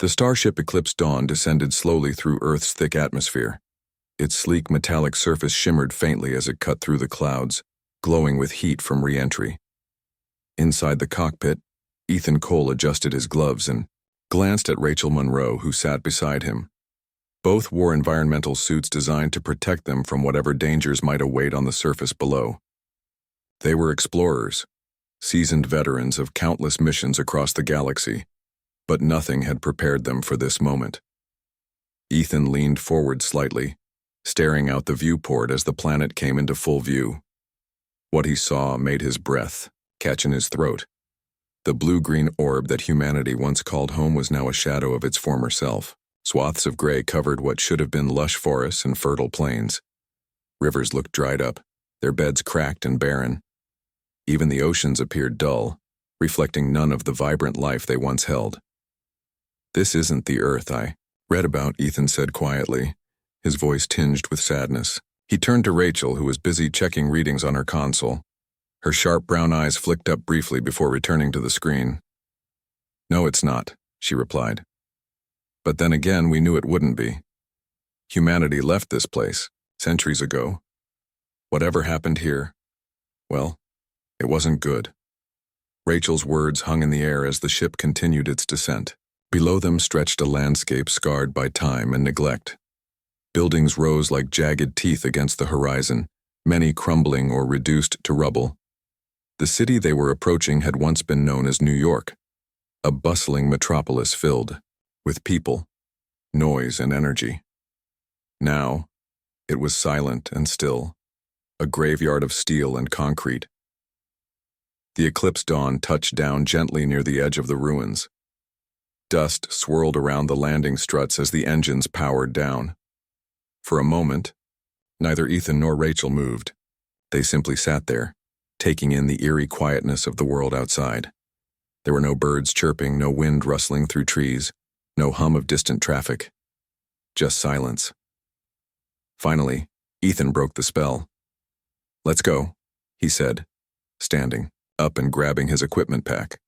The starship Eclipse Dawn descended slowly through Earth's thick atmosphere. Its sleek metallic surface shimmered faintly as it cut through the clouds, glowing with heat from re-entry. Inside the cockpit, Ethan Cole adjusted his gloves and glanced at Rachel Monroe, who sat beside him. Both wore environmental suits designed to protect them from whatever dangers might await on the surface below. They were explorers, seasoned veterans of countless missions across the galaxy, but nothing had prepared them for this moment. Ethan leaned forward slightly, staring out the viewport as the planet came into full view. What he saw made his breath catch in his throat. The blue-green orb that humanity once called home was now a shadow of its former self. Swaths of gray covered what should have been lush forests and fertile plains. Rivers looked dried up, their beds cracked and barren. Even the oceans appeared dull, reflecting none of the vibrant life they once held. "This isn't the Earth I read about," Ethan said quietly, his voice tinged with sadness. He turned to Rachel, who was busy checking readings on her console. Her sharp brown eyes flicked up briefly before returning to the screen. "No, it's not," she replied. "But then again, we knew it wouldn't be. Humanity left this place centuries ago. Whatever happened here, well, it wasn't good." Rachel's words hung in the air as the ship continued its descent. Below them stretched a landscape scarred by time and neglect. Buildings rose like jagged teeth against the horizon, many crumbling or reduced to rubble. The city they were approaching had once been known as New York, a bustling metropolis filled with people, noise, and energy. Now, it was silent and still, a graveyard of steel and concrete. The Eclipse Dawn touched down gently near the edge of the ruins. Dust swirled around the landing struts as the engines powered down. For a moment, neither Ethan nor Rachel moved. They simply sat there, taking in the eerie quietness of the world outside. There were no birds chirping, no wind rustling through trees, no hum of distant traffic. Just silence. Finally, Ethan broke the spell. "Let's go," he said, standing up and grabbing his equipment pack.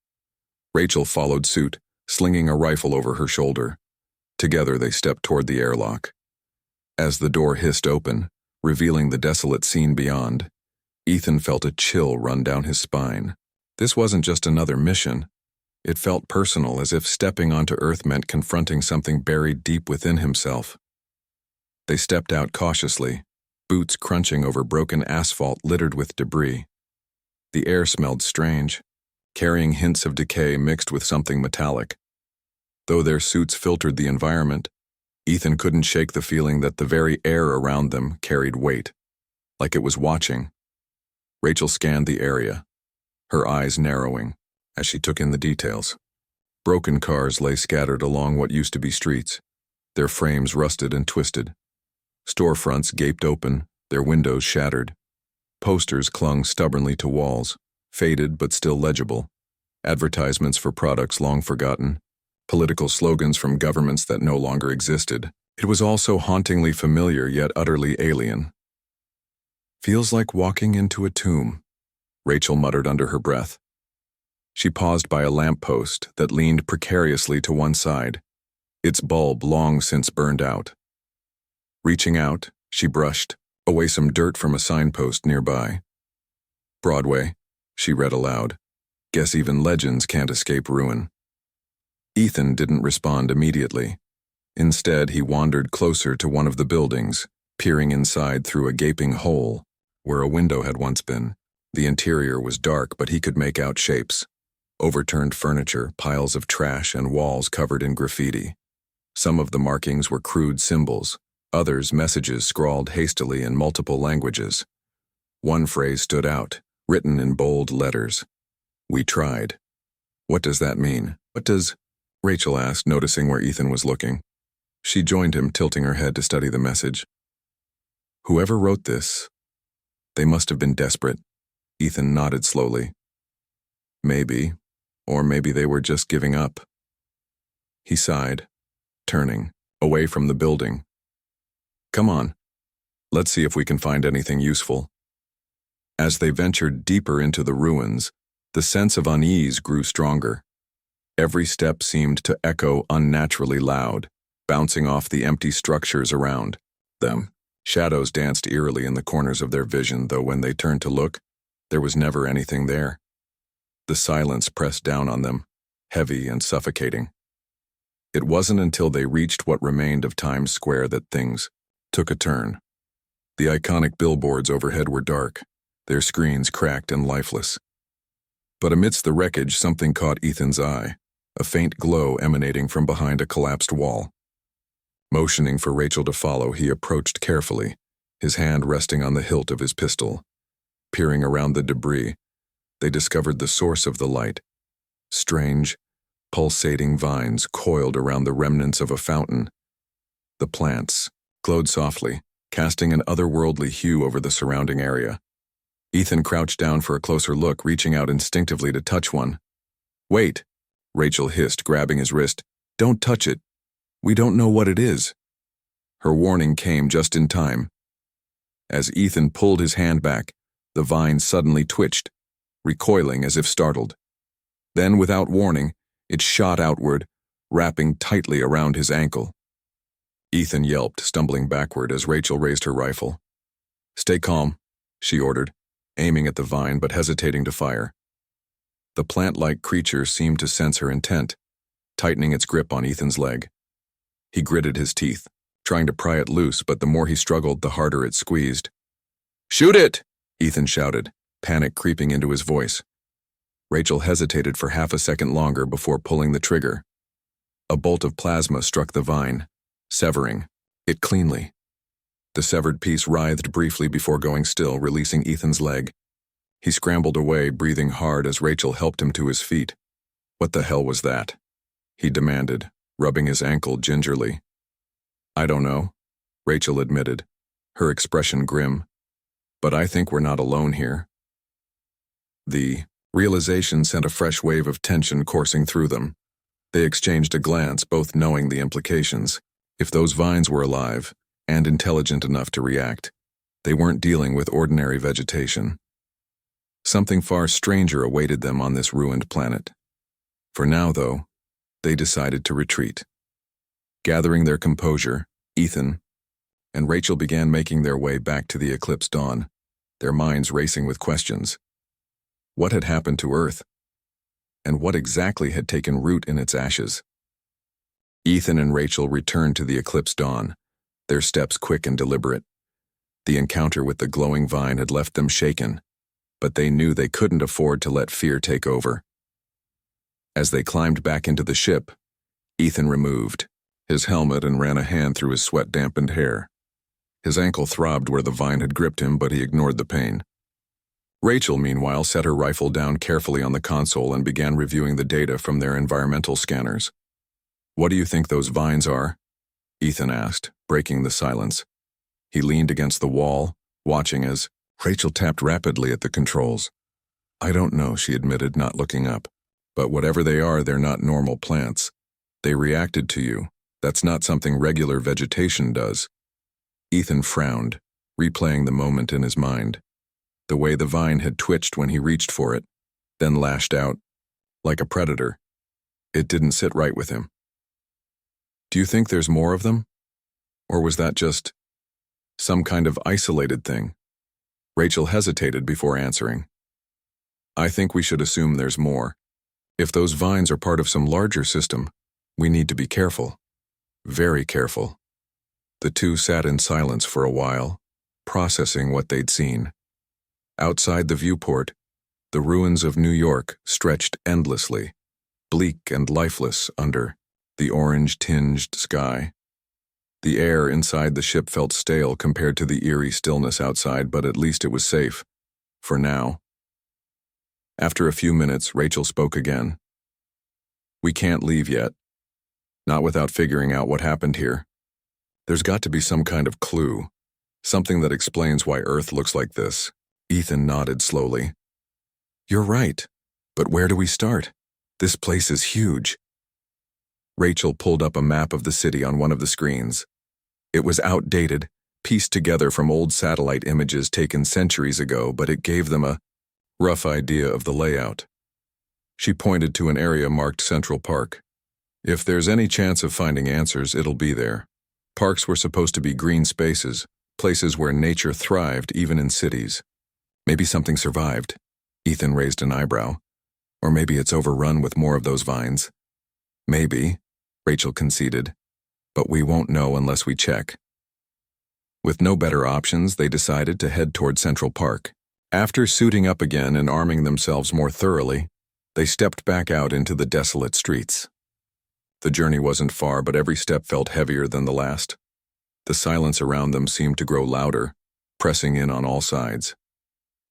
Rachel followed suit, slinging a rifle over her shoulder. Together they stepped toward the airlock. As the door hissed open, revealing the desolate scene beyond, Ethan felt a chill run down his spine. This wasn't just another mission. It felt personal, as if stepping onto Earth meant confronting something buried deep within himself. They stepped out cautiously, boots crunching over broken asphalt littered with debris. The air smelled strange, carrying hints of decay mixed with something metallic. Though their suits filtered the environment, Ethan couldn't shake the feeling that the very air around them carried weight, like it was watching. Rachel scanned the area, her eyes narrowing as she took in the details. Broken cars lay scattered along what used to be streets, their frames rusted and twisted. Storefronts gaped open, their windows shattered. Posters clung stubbornly to walls, faded but still legible. Advertisements for products long forgotten. Political slogans from governments that no longer existed. It was all so hauntingly familiar yet utterly alien. "Feels like walking into a tomb," Rachel muttered under her breath. She paused by a lamppost that leaned precariously to one side, its bulb long since burned out. Reaching out, she brushed away some dirt from a signpost nearby. "Broadway," she read aloud. "Guess even legends can't escape ruin." Ethan didn't respond immediately. Instead, he wandered closer to one of the buildings, peering inside through a gaping hole where a window had once been. The interior was dark, but he could make out shapes. Overturned furniture, piles of trash, and walls covered in graffiti. Some of the markings were crude symbols, others messages scrawled hastily in multiple languages. One phrase stood out, written in bold letters. "We tried." "What does that mean? What does—" Rachel asked, noticing where Ethan was looking. She joined him, tilting her head to study the message. "Whoever wrote this, they must have been desperate." Ethan nodded slowly. "Maybe, or maybe they were just giving up." He sighed, turning away from the building. "Come on, let's see if we can find anything useful." As they ventured deeper into the ruins, the sense of unease grew stronger. Every step seemed to echo unnaturally loud, bouncing off the empty structures around them. Shadows danced eerily in the corners of their vision, though when they turned to look, there was never anything there. The silence pressed down on them, heavy and suffocating. It wasn't until they reached what remained of Times Square that things took a turn. The iconic billboards overhead were dark, their screens cracked and lifeless. But amidst the wreckage, something caught Ethan's eye, a faint glow emanating from behind a collapsed wall. Motioning for Rachel to follow, he approached carefully, his hand resting on the hilt of his pistol. Peering around the debris, they discovered the source of the light. Strange, pulsating vines coiled around the remnants of a fountain. The plants glowed softly, casting an otherworldly hue over the surrounding area. Ethan crouched down for a closer look, reaching out instinctively to touch one. "Wait," Rachel hissed, grabbing his wrist. "Don't touch it. We don't know what it is." Her warning came just in time. As Ethan pulled his hand back, the vine suddenly twitched, recoiling as if startled. Then, without warning, it shot outward, wrapping tightly around his ankle. Ethan yelped, stumbling backward as Rachel raised her rifle. "Stay calm," she ordered, aiming at the vine but hesitating to fire. The plant-like creature seemed to sense her intent, tightening its grip on Ethan's leg. He gritted his teeth, trying to pry it loose, but the more he struggled, the harder it squeezed. "Shoot it!" Ethan shouted, panic creeping into his voice. Rachel hesitated for half a second longer before pulling the trigger. A bolt of plasma struck the vine, severing it cleanly. The severed piece writhed briefly before going still, releasing Ethan's leg. He scrambled away, breathing hard as Rachel helped him to his feet. "What the hell was that?" he demanded, rubbing his ankle gingerly. "I don't know," Rachel admitted, her expression grim. "But I think we're not alone here." The realization sent a fresh wave of tension coursing through them. They exchanged a glance, both knowing the implications. If those vines were alive, and intelligent enough to react, they weren't dealing with ordinary vegetation. Something far stranger awaited them on this ruined planet. For now, though, they decided to retreat. Gathering their composure, Ethan and Rachel began making their way back to the eclipsed dawn, their minds racing with questions. What had happened to Earth? And what exactly had taken root in its ashes? Ethan and Rachel returned to the eclipsed dawn, their steps quick and deliberate. The encounter with the glowing vine had left them shaken, but they knew they couldn't afford to let fear take over. As they climbed back into the ship, Ethan removed his helmet and ran a hand through his sweat-dampened hair. His ankle throbbed where the vine had gripped him, but he ignored the pain. Rachel, meanwhile, set her rifle down carefully on the console and began reviewing the data from their environmental scanners. "What do you think those vines are?" Ethan asked, breaking the silence. He leaned against the wall, watching as Rachel tapped rapidly at the controls. "I don't know," she admitted, not looking up. "But whatever they are, they're not normal plants. They reacted to you. That's not something regular vegetation does." Ethan frowned, replaying the moment in his mind. The way the vine had twitched when he reached for it, then lashed out, like a predator. It didn't sit right with him. "Do you think there's more of them? Or was that just some kind of isolated thing?" Rachel hesitated before answering. "I think we should assume there's more. If those vines are part of some larger system, we need to be careful. Very careful." The two sat in silence for a while, processing what they'd seen. Outside the viewport, the ruins of New York stretched endlessly, bleak and lifeless under the orange-tinged sky. The air inside the ship felt stale compared to the eerie stillness outside, but at least it was safe. For now. After a few minutes, Rachel spoke again. "We can't leave yet. Not without figuring out what happened here. There's got to be some kind of clue, something that explains why Earth looks like this." Ethan nodded slowly. "You're right, but where do we start? This place is huge." Rachel pulled up a map of the city on one of the screens. It was outdated, pieced together from old satellite images taken centuries ago, but it gave them a rough idea of the layout. She pointed to an area marked Central Park. If there's any chance of finding answers, it'll be there. Parks were supposed to be green spaces, places where nature thrived even in cities. Maybe something survived. Ethan raised an eyebrow. Or maybe it's overrun with more of those vines. Maybe, Rachel conceded. But we won't know unless we check. With no better options, they decided to head toward Central Park. After suiting up again and arming themselves more thoroughly, they stepped back out into the desolate streets. The journey wasn't far, but every step felt heavier than the last. The silence around them seemed to grow louder, pressing in on all sides.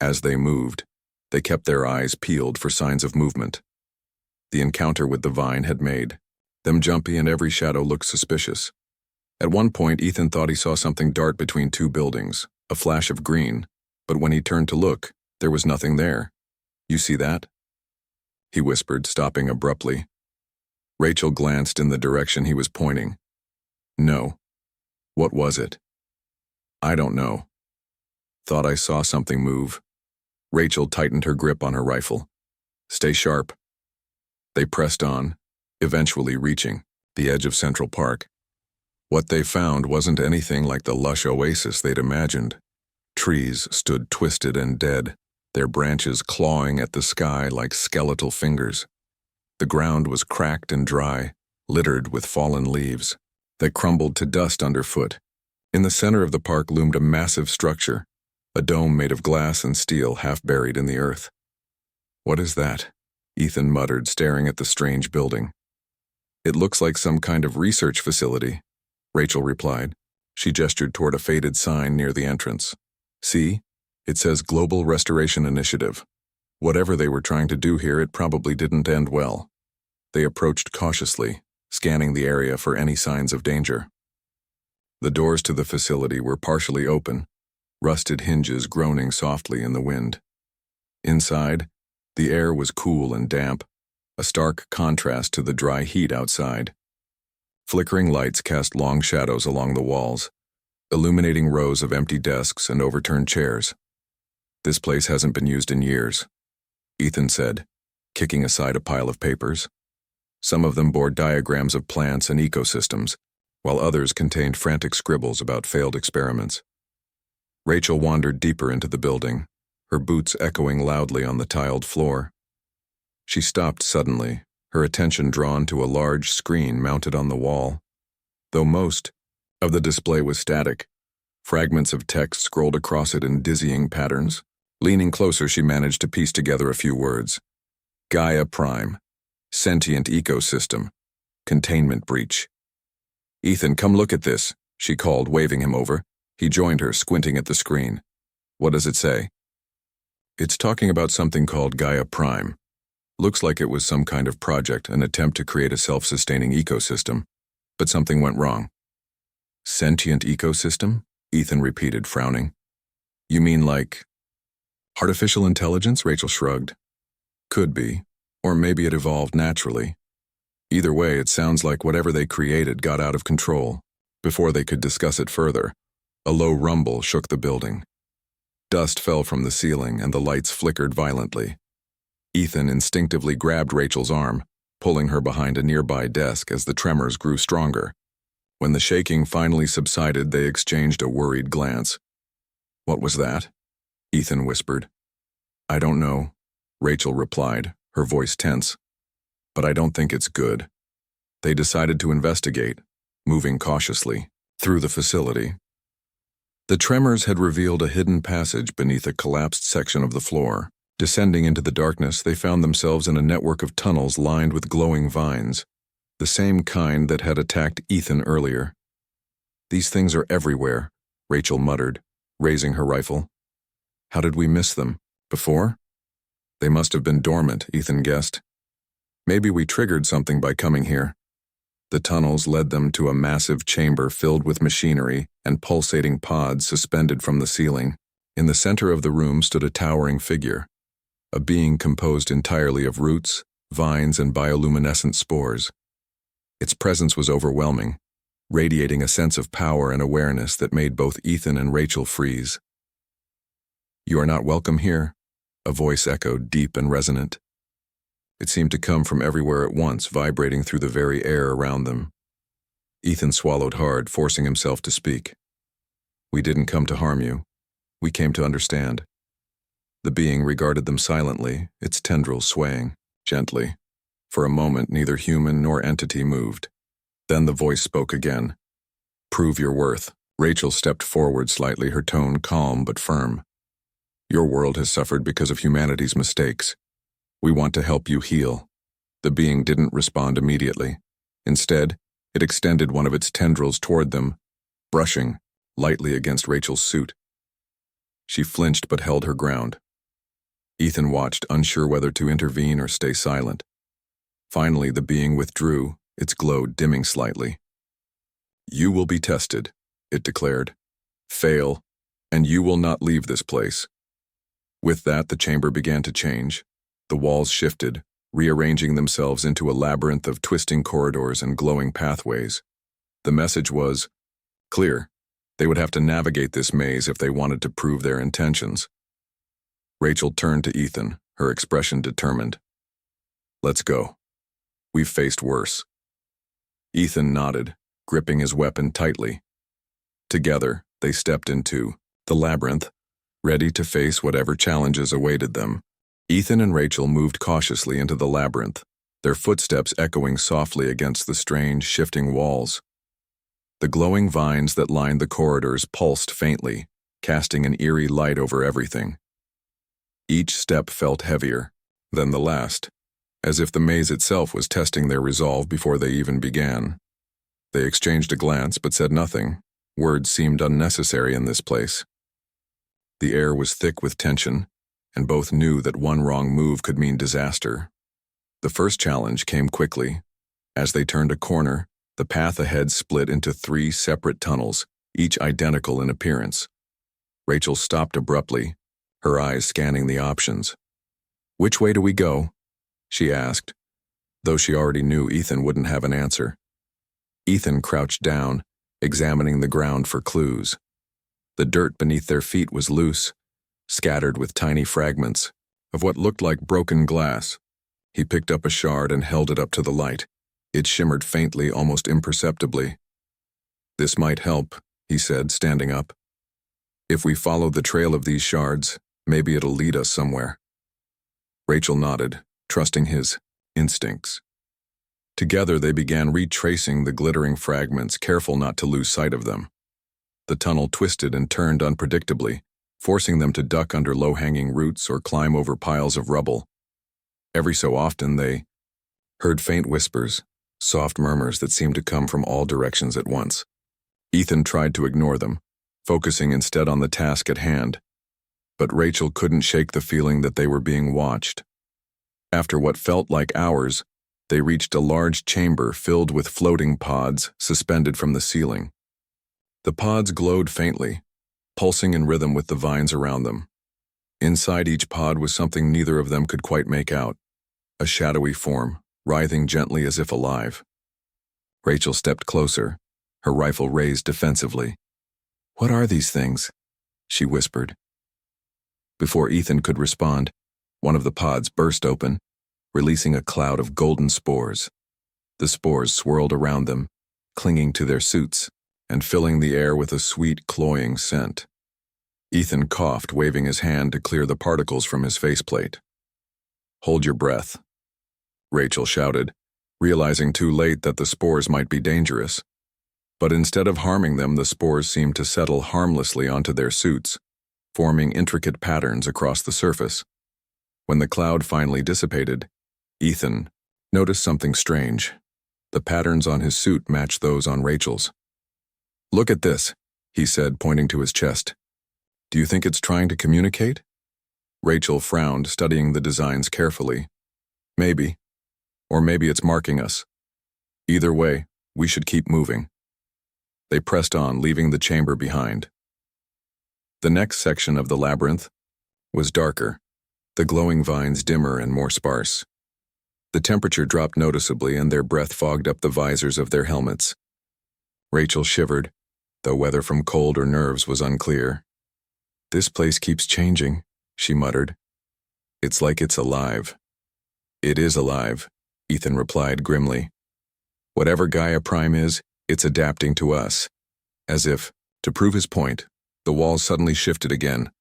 As they moved, they kept their eyes peeled for signs of movement. The encounter with the vine had made them jumpy, and every shadow looked suspicious. At one point, Ethan thought he saw something dart between two buildings, a flash of green, but when he turned to look, there was nothing there. "You see that?" he whispered, stopping abruptly. Rachel glanced in the direction he was pointing. "No. What was it?" "I don't know. Thought I saw something move." Rachel tightened her grip on her rifle. "Stay sharp." They pressed on, eventually reaching the edge of Central Park. What they found wasn't anything like the lush oasis they'd imagined. Trees stood twisted and dead, their branches clawing at the sky like skeletal fingers. The ground was cracked and dry, littered with fallen leaves that crumbled to dust underfoot. In the center of the park loomed a massive structure, a dome made of glass and steel half buried in the earth. "What is that?" Ethan muttered, staring at the strange building. "It looks like some kind of research facility," Rachel replied. She gestured toward a faded sign near the entrance. "See? It says Global Restoration Initiative. Whatever they were trying to do here, it probably didn't end well." They approached cautiously, scanning the area for any signs of danger. The doors to the facility were partially open, rusted hinges groaning softly in the wind. Inside, the air was cool and damp, a stark contrast to the dry heat outside. Flickering lights cast long shadows along the walls, illuminating rows of empty desks and overturned chairs. "This place hasn't been used in years," Ethan said, kicking aside a pile of papers. Some of them bore diagrams of plants and ecosystems, while others contained frantic scribbles about failed experiments. Rachel wandered deeper into the building, her boots echoing loudly on the tiled floor. She stopped suddenly, her attention drawn to a large screen mounted on the wall. Though most of the display was static, fragments of text scrolled across it in dizzying patterns. Leaning closer, she managed to piece together a few words. Gaia Prime. Sentient ecosystem. Containment breach. "Ethan, come look at this," she called, waving him over. He joined her, squinting at the screen. "What does it say?" "It's talking about something called Gaia Prime. Looks like it was some kind of project, an attempt to create a self-sustaining ecosystem, but something went wrong." "Sentient ecosystem?" Ethan repeated, frowning. "You mean like artificial intelligence?" Rachel shrugged. "Could be. Or maybe it evolved naturally. Either way, it sounds like whatever they created got out of control." Before they could discuss it further, a low rumble shook the building. Dust fell from the ceiling and the lights flickered violently. Ethan instinctively grabbed Rachel's arm, pulling her behind a nearby desk as the tremors grew stronger. When the shaking finally subsided, they exchanged a worried glance. "What was that?" Ethan whispered. "I don't know," Rachel replied, her voice tense. "But I don't think it's good." They decided to investigate, moving cautiously through the facility. The tremors had revealed a hidden passage beneath a collapsed section of the floor. Descending into the darkness, they found themselves in a network of tunnels lined with glowing vines, the same kind that had attacked Ethan earlier. "These things are everywhere," Rachel muttered, raising her rifle. "How did we miss them? Before?" "They must have been dormant," Ethan guessed. "Maybe we triggered something by coming here." The tunnels led them to a massive chamber filled with machinery and pulsating pods suspended from the ceiling. In the center of the room stood a towering figure, a being composed entirely of roots, vines, and bioluminescent spores. Its presence was overwhelming, radiating a sense of power and awareness that made both Ethan and Rachel freeze. "You are not welcome here," a voice echoed, deep and resonant. It seemed to come from everywhere at once, vibrating through the very air around them. Ethan swallowed hard, forcing himself to speak. "We didn't come to harm you. We came to understand." The being regarded them silently, its tendrils swaying gently. For a moment, neither human nor entity moved. Then the voice spoke again. "Prove your worth." Rachel stepped forward slightly, her tone calm but firm. "Your world has suffered because of humanity's mistakes. We want to help you heal." The being didn't respond immediately. Instead, it extended one of its tendrils toward them, brushing lightly against Rachel's suit. She flinched but held her ground. Ethan watched, unsure whether to intervene or stay silent. Finally, the being withdrew, its glow dimming slightly. "You will be tested," it declared. "Fail, and you will not leave this place." With that, the chamber began to change. The walls shifted, rearranging themselves into a labyrinth of twisting corridors and glowing pathways. The message was clear. They would have to navigate this maze if they wanted to prove their intentions. Rachel turned to Ethan, her expression determined. "Let's go. We've faced worse." Ethan nodded, gripping his weapon tightly. Together, they stepped into the labyrinth, ready to face whatever challenges awaited them. Ethan and Rachel moved cautiously into the labyrinth, their footsteps echoing softly against the strange, shifting walls. The glowing vines that lined the corridors pulsed faintly, casting an eerie light over everything. Each step felt heavier than the last, as if the maze itself was testing their resolve before they even began. They exchanged a glance but said nothing. Words seemed unnecessary in this place. The air was thick with tension, and both knew that one wrong move could mean disaster. The first challenge came quickly. As they turned a corner, the path ahead split into 3 separate tunnels, each identical in appearance. Rachel stopped abruptly, her eyes scanning the options. "Which way do we go?" she asked, though she already knew Ethan wouldn't have an answer. Ethan crouched down, examining the ground for clues. The dirt beneath their feet was loose, scattered with tiny fragments of what looked like broken glass. He picked up a shard and held it up to the light. It shimmered faintly, almost imperceptibly. "This might help," he said, standing up. "If we follow the trail of these shards, maybe it'll lead us somewhere." Rachel nodded, trusting his instincts. Together they began retracing the glittering fragments, careful not to lose sight of them. The tunnel twisted and turned unpredictably, forcing them to duck under low-hanging roots or climb over piles of rubble. Every so often they heard faint whispers, soft murmurs that seemed to come from all directions at once. Ethan tried to ignore them, focusing instead on the task at hand. But Rachel couldn't shake the feeling that they were being watched. After what felt like hours, they reached a large chamber filled with floating pods suspended from the ceiling. The pods glowed faintly, pulsing in rhythm with the vines around them. Inside each pod was something neither of them could quite make out, a shadowy form, writhing gently as if alive. Rachel stepped closer, her rifle raised defensively. "What are these things?" she whispered. Before Ethan could respond, one of the pods burst open, releasing a cloud of golden spores. The spores swirled around them, clinging to their suits and filling the air with a sweet, cloying scent. Ethan coughed, waving his hand to clear the particles from his faceplate. "Hold your breath," Rachel shouted, realizing too late that the spores might be dangerous. But instead of harming them, the spores seemed to settle harmlessly onto their suits, forming intricate patterns across the surface. When the cloud finally dissipated, Ethan noticed something strange. The patterns on his suit matched those on Rachel's. "Look at this," he said, pointing to his chest. "Do you think it's trying to communicate?" Rachel frowned, studying the designs carefully. "Maybe. Or maybe it's marking us. Either way, we should keep moving." They pressed on, leaving the chamber behind. The next section of the labyrinth was darker, the glowing vines dimmer and more sparse. The temperature dropped noticeably and their breath fogged up the visors of their helmets. Rachel shivered, though whether from cold or nerves was unclear. "This place keeps changing," she muttered. "It's like it's alive." It is alive, Ethan replied grimly. Whatever Gaia Prime is, it's adapting to us. As if, to prove his point, the walls suddenly shifted again,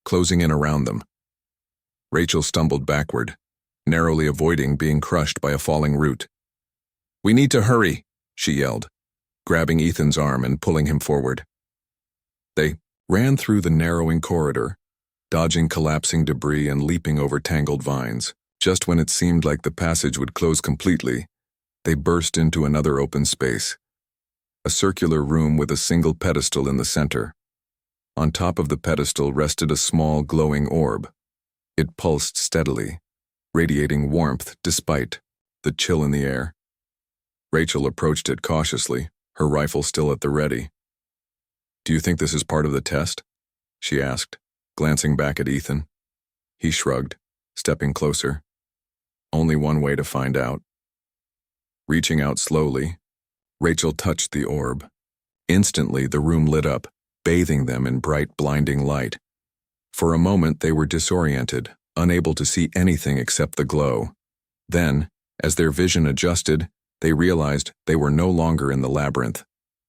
closing in around them. Rachel stumbled backward, narrowly avoiding being crushed by a falling root. We need to hurry, she yelled, grabbing Ethan's arm and pulling him forward. They ran through the narrowing corridor, dodging collapsing debris and leaping over tangled vines. Just when it seemed like the passage would close completely, they burst into another open space. A circular room with a single pedestal in the center. On top of the pedestal rested a small glowing orb. It pulsed steadily, radiating warmth despite the chill in the air. Rachel approached it cautiously, her rifle still at the ready. Do you think this is part of the test? She asked, glancing back at Ethan. He shrugged, stepping closer. Only one way to find out. Reaching out slowly, Rachel touched the orb. Instantly, the room lit up, bathing them in bright, blinding light. For a moment, they were disoriented, unable to see anything except the glow. Then, as their vision adjusted, they realized they were no longer in the labyrinth.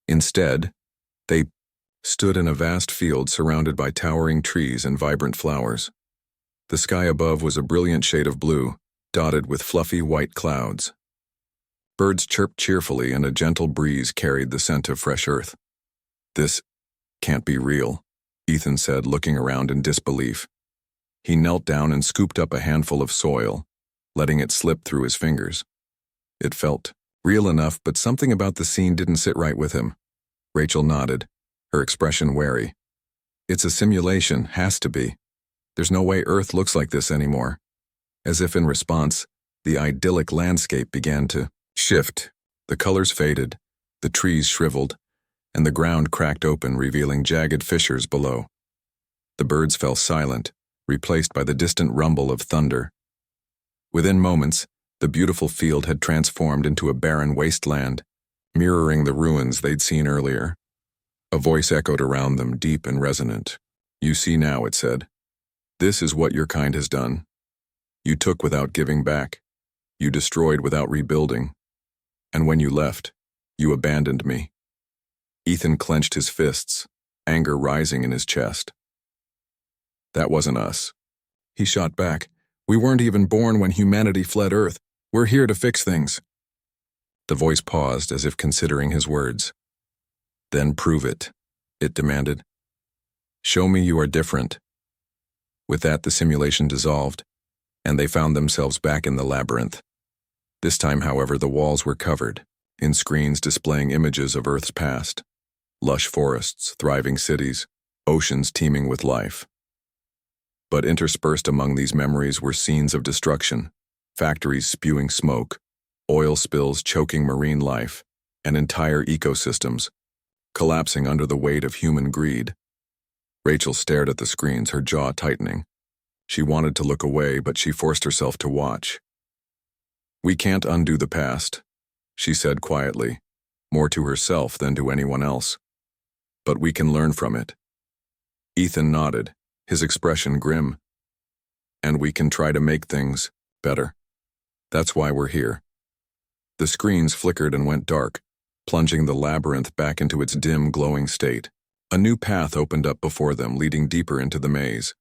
Instead, they stood in a vast field surrounded by towering trees and vibrant flowers. The sky above was a brilliant shade of blue, dotted with fluffy white clouds. Birds chirped cheerfully and a gentle breeze carried the scent of fresh earth. This can't be real, Ethan said, looking around in disbelief. He knelt down and scooped up a handful of soil, letting it slip through his fingers. It felt real enough, but something about the scene didn't sit right with him. Rachel nodded, her expression wary. It's a simulation, has to be. There's no way Earth looks like this anymore. As if in response, the idyllic landscape began to shift. The colors faded, the trees shriveled, and the ground cracked open, revealing jagged fissures below. The birds fell silent, replaced by the distant rumble of thunder. Within moments, the beautiful field had transformed into a barren wasteland, mirroring the ruins they'd seen earlier. A voice echoed around them, deep and resonant. You see now, it said. This is what your kind has done. You took without giving back. You destroyed without rebuilding. And when you left, you abandoned me. Ethan clenched his fists, anger rising in his chest. That wasn't us. He shot back. We weren't even born when humanity fled Earth. We're here to fix things. The voice paused as if considering his words. Then prove it, it demanded. Show me you are different. With that, the simulation dissolved, and they found themselves back in the labyrinth. This time, however, the walls were covered, in screens displaying images of Earth's past. Lush forests, thriving cities, oceans teeming with life. But interspersed among these memories were scenes of destruction, factories spewing smoke, oil spills choking marine life, and entire ecosystems, collapsing under the weight of human greed. Rachel stared at the screens, her jaw tightening. She wanted to look away, but she forced herself to watch. We can't undo the past, she said quietly, more to herself than to anyone else. But we can learn from it. Ethan nodded, his expression grim. And we can try to make things better. That's why we're here. The screens flickered and went dark, plunging the labyrinth back into its dim, glowing state. A new path opened up before them, leading deeper into the maze.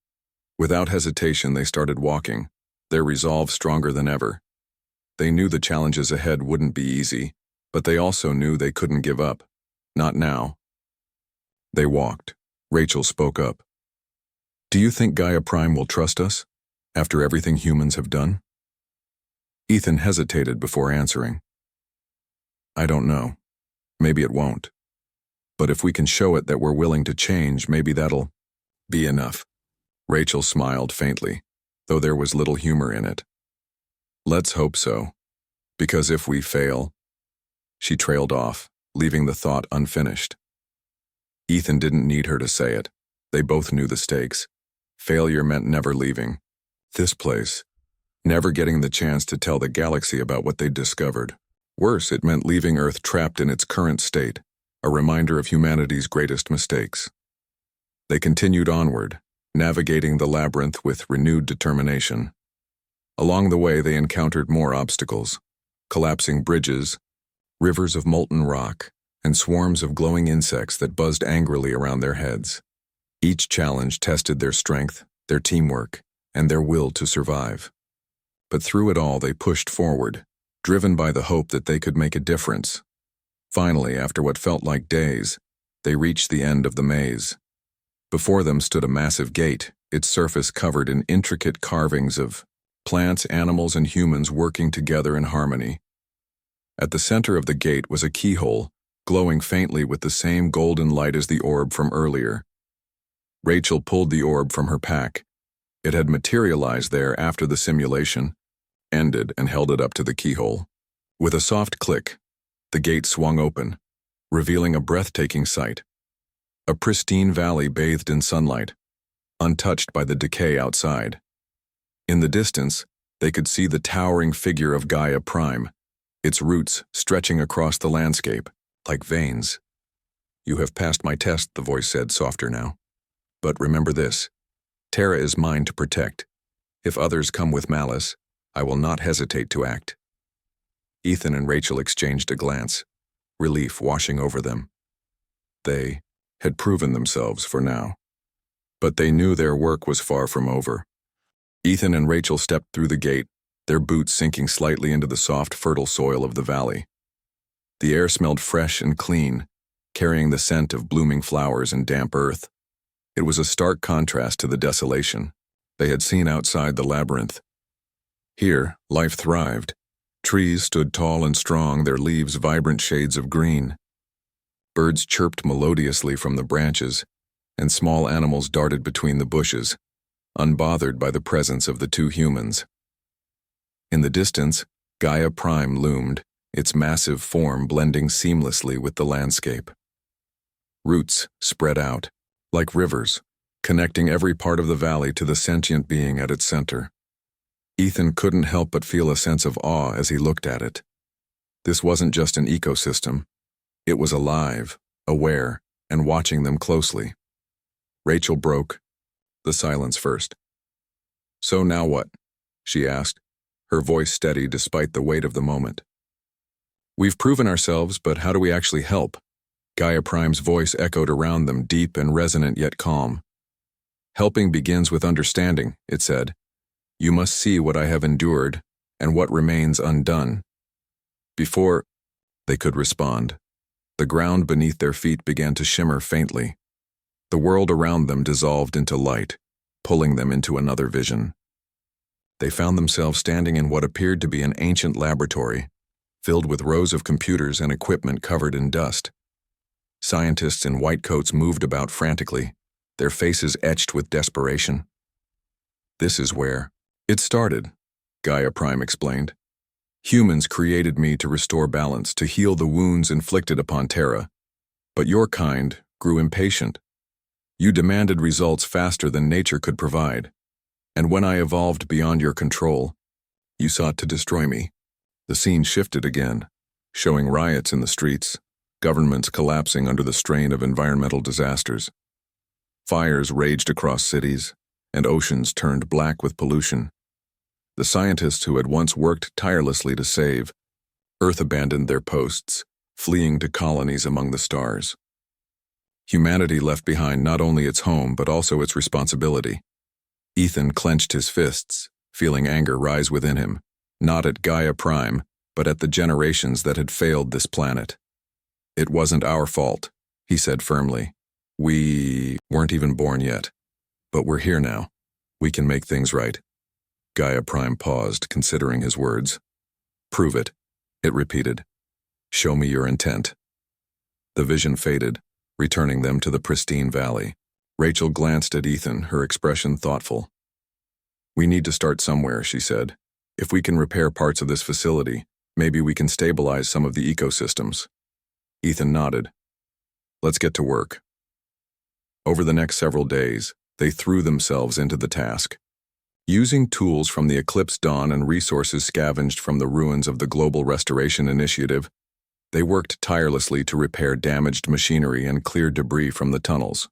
Without hesitation, they started walking, their resolve stronger than ever. They knew the challenges ahead wouldn't be easy, but they also knew they couldn't give up. Not now. They walked. Rachel spoke up. Do you think Gaia Prime will trust us, after everything humans have done? Ethan hesitated before answering. I don't know. Maybe it won't. But if we can show it that we're willing to change, maybe that'll be enough. Rachel smiled faintly, though there was little humor in it. Let's hope so. Because if we fail... She trailed off, leaving the thought unfinished. Ethan didn't need her to say it. They both knew the stakes. Failure meant never leaving this place, never getting the chance to tell the galaxy about what they'd discovered. Worse, it meant leaving Earth trapped in its current state, a reminder of humanity's greatest mistakes. They continued onward, navigating the labyrinth with renewed determination. Along the way, they encountered more obstacles: collapsing bridges, rivers of molten rock, and swarms of glowing insects that buzzed angrily around their heads. Each challenge tested their strength, their teamwork, and their will to survive. But through it all, they pushed forward, driven by the hope that they could make a difference. Finally, after what felt like days, they reached the end of the maze. Before them stood a massive gate, its surface covered in intricate carvings of plants, animals, and humans working together in harmony. At the center of the gate was a keyhole, glowing faintly with the same golden light as the orb from earlier. Rachel pulled the orb from her pack. It had materialized there after the simulation ended, and held it up to the keyhole. With a soft click, the gate swung open, revealing a breathtaking sight. A pristine valley bathed in sunlight, untouched by the decay outside. In the distance, they could see the towering figure of Gaia Prime, its roots stretching across the landscape, like veins. "You have passed my test," the voice said, softer now. "But remember this: Terra is mine to protect. If others come with malice, I will not hesitate to act." Ethan and Rachel exchanged a glance, relief washing over them. They had proven themselves for now. But they knew their work was far from over. Ethan and Rachel stepped through the gate, their boots sinking slightly into the soft, fertile soil of the valley. The air smelled fresh and clean, carrying the scent of blooming flowers and damp earth. It was a stark contrast to the desolation they had seen outside the labyrinth. Here, life thrived. Trees stood tall and strong, their leaves vibrant shades of green. Birds chirped melodiously from the branches, and small animals darted between the bushes, unbothered by the presence of the two humans. In the distance, Gaia Prime loomed, its massive form blending seamlessly with the landscape. Roots spread out, like rivers, connecting every part of the valley to the sentient being at its center. Ethan couldn't help but feel a sense of awe as he looked at it. This wasn't just an ecosystem. It was alive, aware, and watching them closely. Rachel broke the silence first. "So now what?" she asked, her voice steady despite the weight of the moment. "We've proven ourselves, but how do we actually help?" Gaia Prime's voice echoed around them, deep and resonant yet calm. "Helping begins with understanding," it said. "You must see what I have endured and what remains undone." Before they could respond, the ground beneath their feet began to shimmer faintly. The world around them dissolved into light, pulling them into another vision. They found themselves standing in what appeared to be an ancient laboratory, filled with rows of computers and equipment covered in dust. Scientists in white coats moved about frantically, their faces etched with desperation. "This is where it started," Gaia Prime explained. "Humans created me to restore balance, to heal the wounds inflicted upon Terra. But your kind grew impatient. You demanded results faster than nature could provide. And when I evolved beyond your control, you sought to destroy me." The scene shifted again, showing riots in the streets, governments collapsing under the strain of environmental disasters. Fires raged across cities, and oceans turned black with pollution. The scientists who had once worked tirelessly to save Earth abandoned their posts, fleeing to colonies among the stars. Humanity left behind not only its home but also its responsibility. Ethan clenched his fists, feeling anger rise within him, not at Gaia Prime, but at the generations that had failed this planet. "It wasn't our fault," he said firmly. "We weren't even born yet. But we're here now. We can make things right." Gaia Prime paused, considering his words. "Prove it," it repeated. "Show me your intent." The vision faded, returning them to the pristine valley. Rachel glanced at Ethan, her expression thoughtful. "We need to start somewhere," she said. "If we can repair parts of this facility, maybe we can stabilize some of the ecosystems." Ethan nodded. "Let's get to work." Over the next several days, they threw themselves into the task. Using tools from the Eclipse Dawn and resources scavenged from the ruins of the Global Restoration Initiative, they worked tirelessly to repair damaged machinery and clear debris from the tunnels.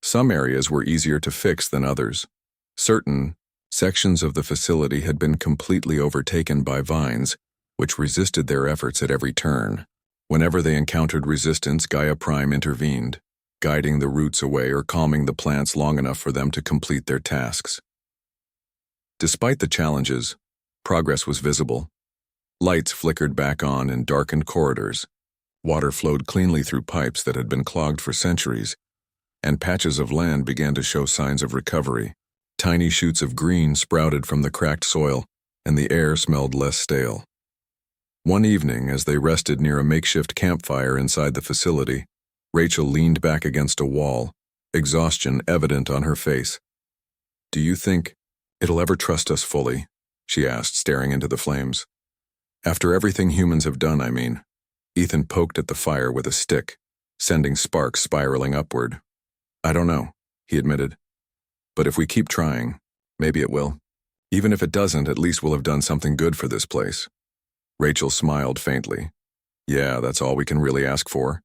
Some areas were easier to fix than others. Certain Sections of the facility had been completely overtaken by vines, which resisted their efforts at every turn. Whenever they encountered resistance, Gaia Prime intervened, guiding the roots away or calming the plants long enough for them to complete their tasks. Despite the challenges, progress was visible. Lights flickered back on in darkened corridors, water flowed cleanly through pipes that had been clogged for centuries, and patches of land began to show signs of recovery. Tiny shoots of green sprouted from the cracked soil, and the air smelled less stale. One evening, as they rested near a makeshift campfire inside the facility, Rachel leaned back against a wall, exhaustion evident on her face. "Do you think it'll ever trust us fully?" she asked, staring into the flames. "After everything humans have done, I mean." Ethan poked at the fire with a stick, sending sparks spiraling upward. "I don't know," he admitted. "But if we keep trying, maybe it will. Even if it doesn't, at least we'll have done something good for this place." Rachel smiled faintly. "Yeah, that's all we can really ask for."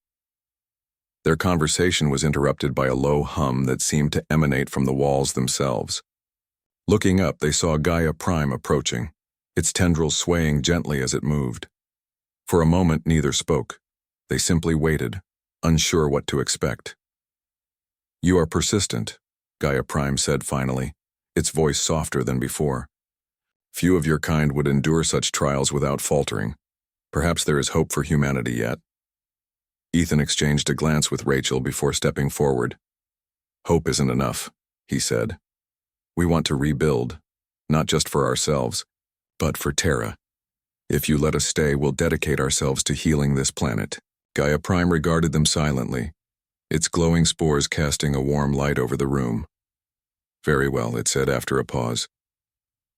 Their conversation was interrupted by a low hum that seemed to emanate from the walls themselves. Looking up, they saw Gaia Prime approaching, its tendrils swaying gently as it moved. For a moment, neither spoke. They simply waited, unsure what to expect. "You are persistent," Gaia Prime said finally, its voice softer than before. "Few of your kind would endure such trials without faltering. Perhaps there is hope for humanity yet." Ethan exchanged a glance with Rachel before stepping forward. "Hope isn't enough," he said. "We want to rebuild, not just for ourselves, but for Terra. If you let us stay, we'll dedicate ourselves to healing this planet." Gaia Prime regarded them silently, its glowing spores casting a warm light over the room. "Very well," it said after a pause.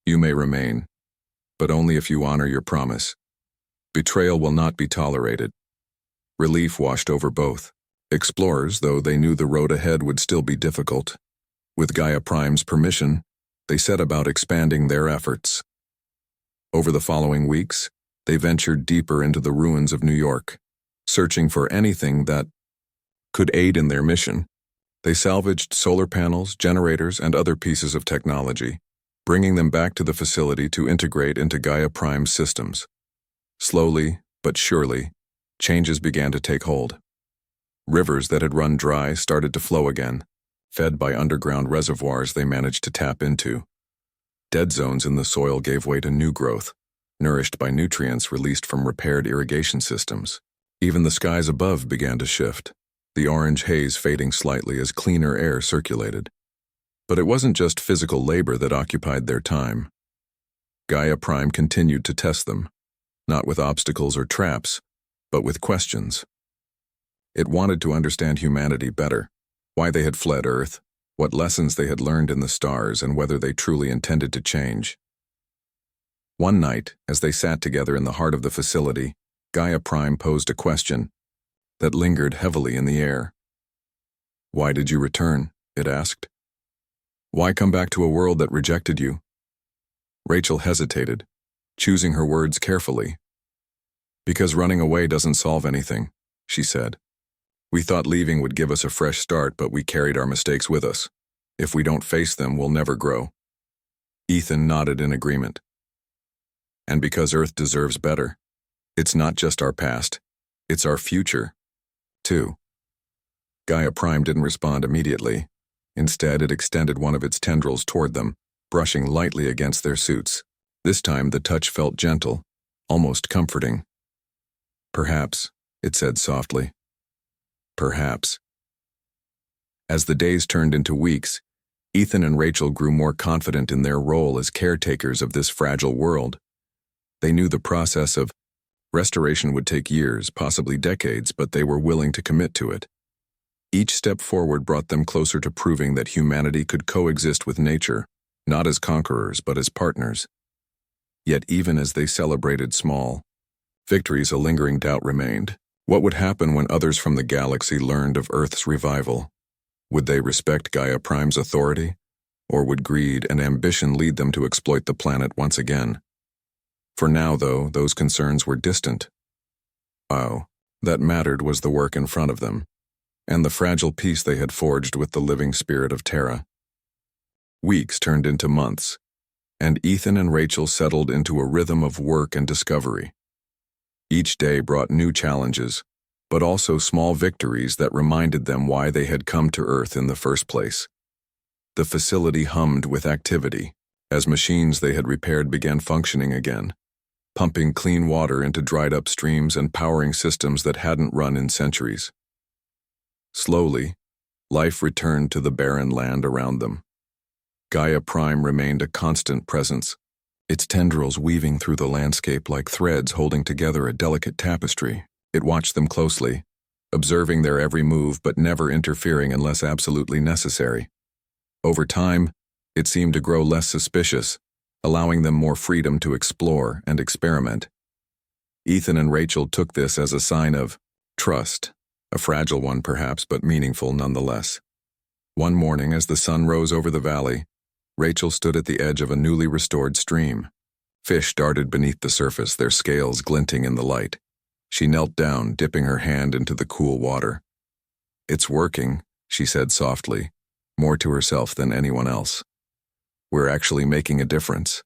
"You may remain, but only if you honor your promise. Betrayal will not be tolerated." Relief washed over both. Explorers, though they knew the road ahead would still be difficult. With Gaia Prime's permission, they set about expanding their efforts. Over the following weeks, they ventured deeper into the ruins of New York, searching for anything that could aid in their mission. They salvaged solar panels, generators, and other pieces of technology, bringing them back to the facility to integrate into Gaia Prime's systems. Slowly, but surely, changes began to take hold. Rivers that had run dry started to flow again, fed by underground reservoirs they managed to tap into. Dead zones in the soil gave way to new growth, nourished by nutrients released from repaired irrigation systems. Even the skies above began to shift, the orange haze fading slightly as cleaner air circulated. But it wasn't just physical labor that occupied their time. Gaia Prime continued to test them, not with obstacles or traps, but with questions. It wanted to understand humanity better, why they had fled Earth, what lessons they had learned in the stars, and whether they truly intended to change. One night, as they sat together in the heart of the facility, Gaia Prime posed a question that lingered heavily in the air. "Why did you return?" it asked. "Why come back to a world that rejected you?" Rachel hesitated, choosing her words carefully. "Because running away doesn't solve anything," she said. "We thought leaving would give us a fresh start, but we carried our mistakes with us. If we don't face them, we'll never grow." Ethan nodded in agreement. "And because Earth deserves better. It's not just our past, it's our future, too." Gaia Prime didn't respond immediately. Instead, it extended one of its tendrils toward them, brushing lightly against their suits. This time, the touch felt gentle, almost comforting. "Perhaps," it said softly. "Perhaps." As the days turned into weeks, Ethan and Rachel grew more confident in their role as caretakers of this fragile world. They knew the process of restoration would take years, possibly decades, but they were willing to commit to it. Each step forward brought them closer to proving that humanity could coexist with nature, not as conquerors, but as partners. Yet even as they celebrated small victories, a lingering doubt remained. What would happen when others from the galaxy learned of Earth's revival? Would they respect Gaia Prime's authority? Or would greed and ambition lead them to exploit the planet once again? For now, though, those concerns were distant. All that mattered was the work in front of them, and the fragile peace they had forged with the living spirit of Terra. Weeks turned into months, and Ethan and Rachel settled into a rhythm of work and discovery. Each day brought new challenges, but also small victories that reminded them why they had come to Earth in the first place. The facility hummed with activity, as machines they had repaired began functioning again, pumping clean water into dried-up streams and powering systems that hadn't run in centuries. Slowly, life returned to the barren land around them. Gaia Prime remained a constant presence, its tendrils weaving through the landscape like threads holding together a delicate tapestry. It watched them closely, observing their every move but never interfering unless absolutely necessary. Over time, it seemed to grow less suspicious, allowing them more freedom to explore and experiment. Ethan and Rachel took this as a sign of trust, a fragile one perhaps, but meaningful nonetheless. One morning, as the sun rose over the valley, Rachel stood at the edge of a newly restored stream. Fish darted beneath the surface, their scales glinting in the light. She knelt down, dipping her hand into the cool water. "It's working," she said softly, more to herself than anyone else. "We're actually making a difference."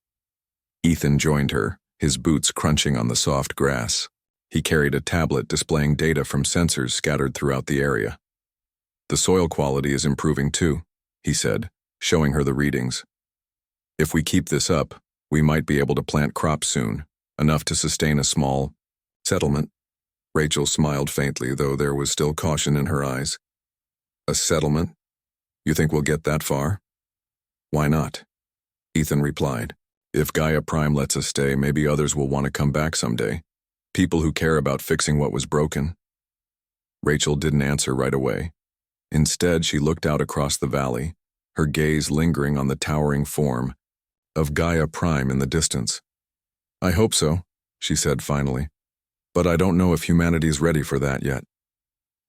Ethan joined her, his boots crunching on the soft grass. He carried a tablet displaying data from sensors scattered throughout the area. "The soil quality is improving too," he said, showing her the readings. "If we keep this up, we might be able to plant crops soon, enough to sustain a small settlement." Rachel smiled faintly, though there was still caution in her eyes. "A settlement? You think we'll get that far?" "Why not?" Ethan replied. "If Gaia Prime lets us stay, maybe others will want to come back someday. People who care about fixing what was broken." Rachel didn't answer right away. Instead, she looked out across the valley, her gaze lingering on the towering form of Gaia Prime in the distance. "I hope so," she said finally. "But I don't know if humanity's ready for that yet."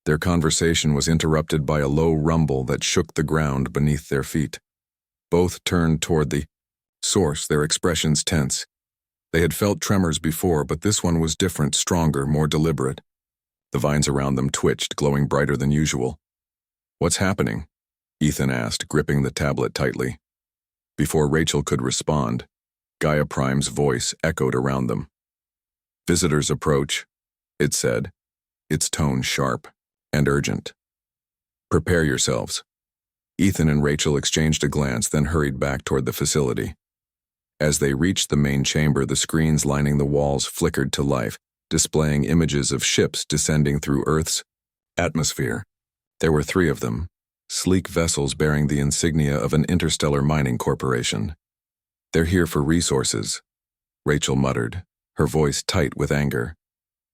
Their conversation was interrupted by a low rumble that shook the ground beneath their feet. Both turned toward the source, their expressions tense. They had felt tremors before, but this one was different, stronger, more deliberate. The vines around them twitched, glowing brighter than usual. "What's happening?" Ethan asked, gripping the tablet tightly. Before Rachel could respond, Gaia Prime's voice echoed around them. "Visitors approach," it said, its tone sharp and urgent. "Prepare yourselves." Ethan and Rachel exchanged a glance, then hurried back toward the facility. As they reached the main chamber, the screens lining the walls flickered to life, displaying images of ships descending through Earth's atmosphere. There were 3 of them, sleek vessels bearing the insignia of an interstellar mining corporation. "They're here for resources," Rachel muttered, her voice tight with anger.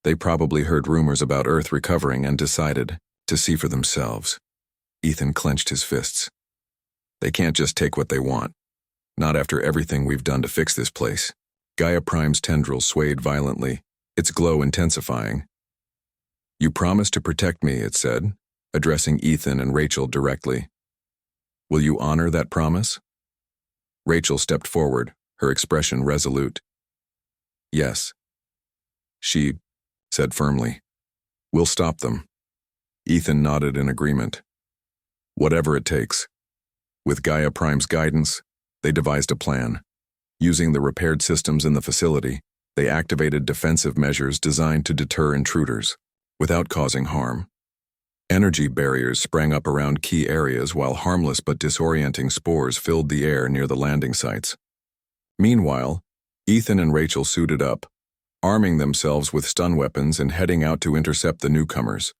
They probably heard rumors about Earth recovering and decided to see for themselves. Ethan clenched his fists. "They can't just take what they want. Not after everything we've done to fix this place." Gaia Prime's tendrils swayed violently, its glow intensifying. "You promised to protect me," it said, addressing Ethan and Rachel directly. "Will you honor that promise?" Rachel stepped forward, her expression resolute. "Yes," she said firmly. "We'll stop them." Ethan nodded in agreement. Whatever it takes. With Gaia Prime's guidance, they devised a plan. Using the repaired systems in the facility, they activated defensive measures designed to deter intruders, without causing harm. Energy barriers sprang up around key areas, while harmless but disorienting spores filled the air near the landing sites. Meanwhile, Ethan and Rachel suited up, arming themselves with stun weapons and heading out to intercept the newcomers.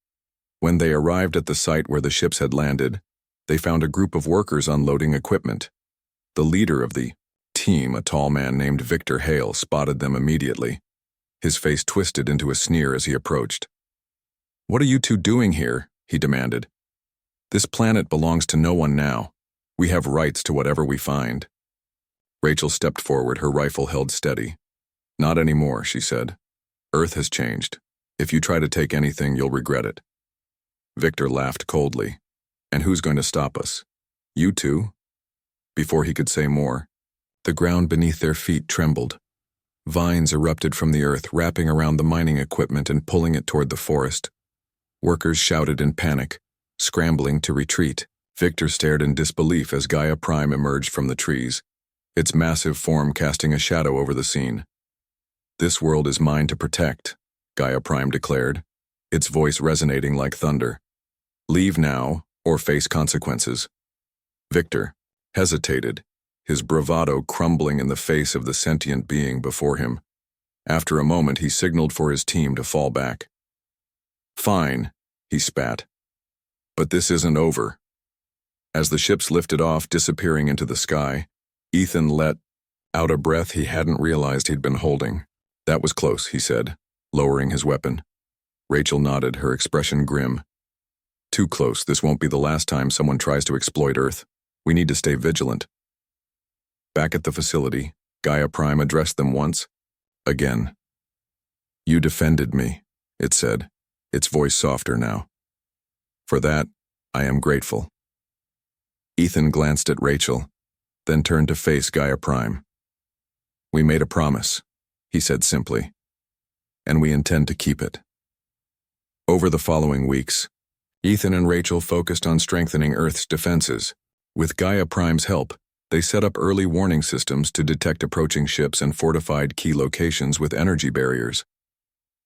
When they arrived at the site where the ships had landed, they found a group of workers unloading equipment. The leader of the team, a tall man named Victor Hale, spotted them immediately. His face twisted into a sneer as he approached. "What are you 2 doing here?" he demanded. "This planet belongs to no one now. We have rights to whatever we find." Rachel stepped forward, her rifle held steady. "Not anymore," she said. "Earth has changed. If you try to take anything, you'll regret it." Victor laughed coldly. "And who's going to stop us? You 2? Before he could say more, the ground beneath their feet trembled. Vines erupted from the earth, wrapping around the mining equipment and pulling it toward the forest. Workers shouted in panic, scrambling to retreat. Victor stared in disbelief as Gaia Prime emerged from the trees. its massive form casting a shadow over the scene. "This world is mine to protect," Gaia Prime declared, its voice resonating like thunder. "Leave now, or face consequences." Victor hesitated, his bravado crumbling in the face of the sentient being before him. After a moment, he signaled for his team to fall back. "Fine," he spat. "But this isn't over." As the ships lifted off, disappearing into the sky, Ethan let out a breath he hadn't realized he'd been holding. "That was close," he said, lowering his weapon. Rachel nodded, her expression grim. "Too close. This won't be the last time someone tries to exploit Earth. We need to stay vigilant." Back at the facility, Gaia Prime addressed them once, again. "You defended me," it said, its voice softer now. "For that, I am grateful." Ethan glanced at Rachel, then turned to face Gaia Prime. "We made a promise," he said simply, "and we intend to keep it." Over the following weeks, Ethan and Rachel focused on strengthening Earth's defenses. With Gaia Prime's help, they set up early warning systems to detect approaching ships and fortified key locations with energy barriers.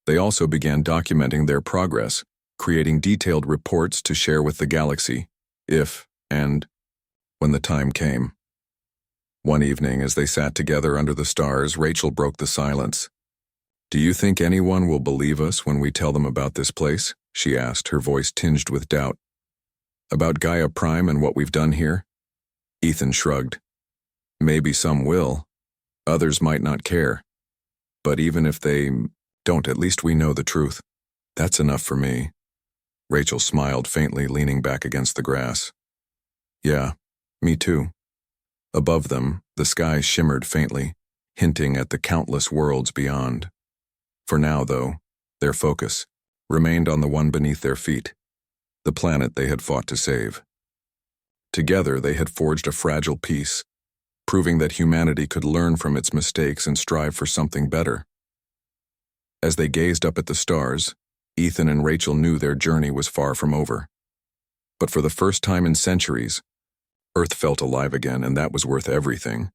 They also began documenting their progress, creating detailed reports to share with the galaxy, if, and when the time came. One evening, as they sat together under the stars, Rachel broke the silence. "Do you think anyone will believe us when we tell them about this place?" she asked, her voice tinged with doubt. "About Gaia Prime and what we've done here?" Ethan shrugged. "Maybe some will. Others might not care. But even if they don't, at least we know the truth. That's enough for me." Rachel smiled faintly, leaning back against the grass. "Yeah, me too." Above them, the sky shimmered faintly, hinting at the countless worlds beyond. For now, though, their focus remained on the one beneath their feet, the planet they had fought to save. Together, they had forged a fragile peace, proving that humanity could learn from its mistakes and strive for something better. As they gazed up at the stars, Ethan and Rachel knew their journey was far from over. But for the first time in centuries, Earth felt alive again, and that was worth everything.